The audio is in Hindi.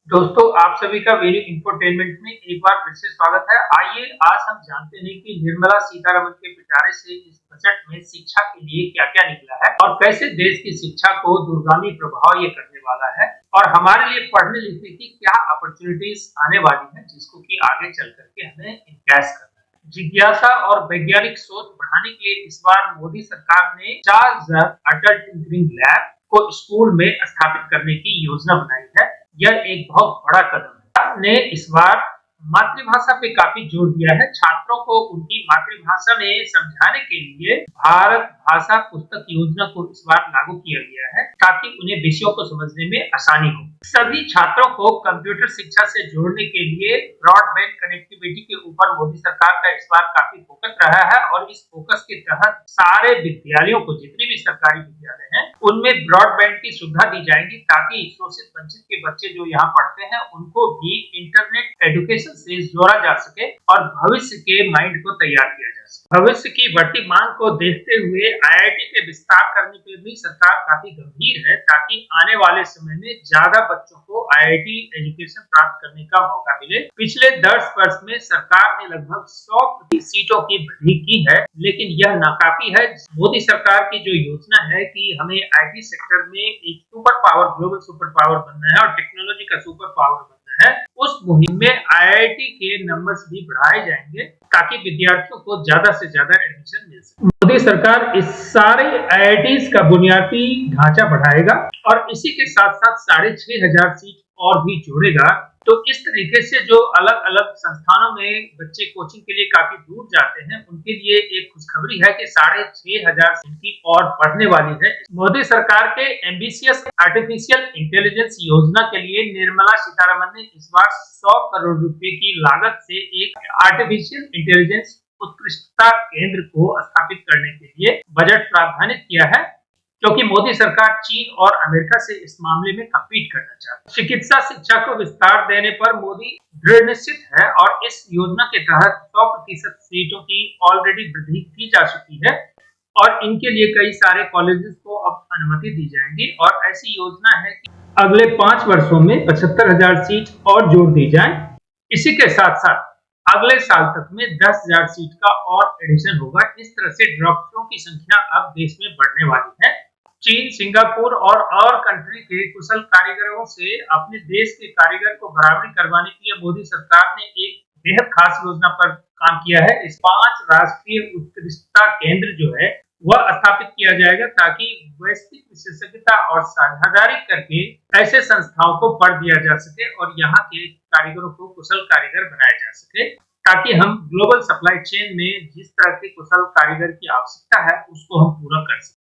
दोस्तों, आप सभी का वेरी इंफोटेनमेंट में एक बार फिर से स्वागत है। आइए आज हम जानते हैं कि निर्मला सीतारमण के पिटारे से इस बजट में शिक्षा के लिए क्या-क्या निकला है और कैसे देश की शिक्षा को दूरगामी प्रभाव ये करने वाला है और हमारे लिए पढ़ने लिखने की क्या अपॉर्चुनिटीज आने वाली है, जिसको कि आगे चल करके हमें इनकैश करना है। जिज्ञासा और वैज्ञानिक सोच बढ़ाने के लिए इस बार मोदी सरकार ने 4000 अटल टिंकरिंग लैब को स्कूल में स्थापित करने की योजना बनाई है। यह एक बहुत बड़ा कदम है। ने इस बार मातृभाषा पे काफी जोर दिया है। छात्रों को उनकी मातृभाषा में समझाने के लिए भारत भाषा पुस्तक योजना को इस बार लागू किया गया है, ताकि उन्हें विषयों को समझने में आसानी हो। सभी छात्रों को कंप्यूटर शिक्षा से जोड़ने के लिए ब्रॉडबैंड कनेक्टिविटी के ऊपर मोदी सरकार का इस बार काफी फोकस रहा है और इस फोकस के तहत सारे विद्यालयों को, जितने भी सरकारी विद्यालय हैं, उनमें ब्रॉडबैंड की सुविधा दी जाएगी, ताकि शोषित वंचित के बच्चे जो यहाँ पढ़ते हैं उनको भी इंटरनेट एजुकेशन से जोड़ा जा सके और भविष्य के माइंड को तैयार किया जा सके। भविष्य की बढ़ती मांग को देखते हुए आईआईटी के विस्तार करने पे भी सरकार काफी गंभीर है, ताकि आने वाले समय में ज्यादा बच्चों को आईआईटी एजुकेशन प्राप्त करने का मौका मिले। पिछले 10 वर्ष में सरकार ने लगभग 100 सीटों की वृद्धि की है, लेकिन यह नाकाफी है। मोदी सरकार की जो योजना है कि हमें आईटी सेक्टर में एक super power, global super power बनना है और टेक्नोलॉजी का सुपर पावर बनना है, उस मुहिम में आईआईटी के नंबर्स भी बढ़ाए जाएंगे, ताकि विद्यार्थियों को ज्यादा से ज्यादा एडमिशन मिल सके। मोदी सरकार इस सारे आईआईटीज का बुनियादी ढांचा बढ़ाएगा और इसी के साथ साथ 6500 सीट और भी जोड़ेगा। तो इस तरीके से जो अलग अलग संस्थानों में बच्चे कोचिंग के लिए काफी दूर जाते हैं, उनके लिए एक खुशखबरी है कि 6500 सीट की और बढ़ने वाली है। मोदी सरकार के एम्बिशियस आर्टिफिशियल इंटेलिजेंस योजना के लिए निर्मला सीतारमण ने इस बार 100 करोड़ रुपए की लागत से एक आर्टिफिशियल इंटेलिजेंस उत्कृष्टता केंद्र को स्थापित करने के लिए बजट प्रावधानित किया है, क्योंकि मोदी सरकार चीन और अमेरिका से इस मामले में कम्पीट करना चाहती है। चिकित्सा शिक्षा को विस्तार देने पर मोदी दृढ़ निश्चित है और इस योजना के तहत 100% सीटों की ऑलरेडी वृद्धि की जा चुकी है और इनके लिए कई सारे कॉलेजेस को अब अनुमति दी जाएंगी और ऐसी योजना है कि अगले 5 वर्षों में 75,000 सीट और जोड़ दी जाए। इसी के साथ साथ अगले साल तक में 10,000 सीट का और एडिशन होगा। इस तरह से डॉक्टरों की संख्या अब देश में बढ़ने वाली है। चीन, सिंगापुर और कंट्री के कुशल कारीगरों से अपने देश के कारीगर को बराबरी करवाने के लिए मोदी सरकार ने एक बेहद खास योजना पर काम किया है। इस 5 राष्ट्रीय उत्कृष्टता केंद्र जो है वह स्थापित किया जाएगा, ताकि वैश्विक विशेषज्ञता और साझेदारी करके ऐसे संस्थाओं को बढ़ दिया जा सके और यहाँ के कारीगरों को कुशल कारीगर बनाया जा सके, ताकि हम ग्लोबल सप्लाई चेन में जिस तरह के कुशल कारीगर की आवश्यकता है उसको हम पूरा कर सकें।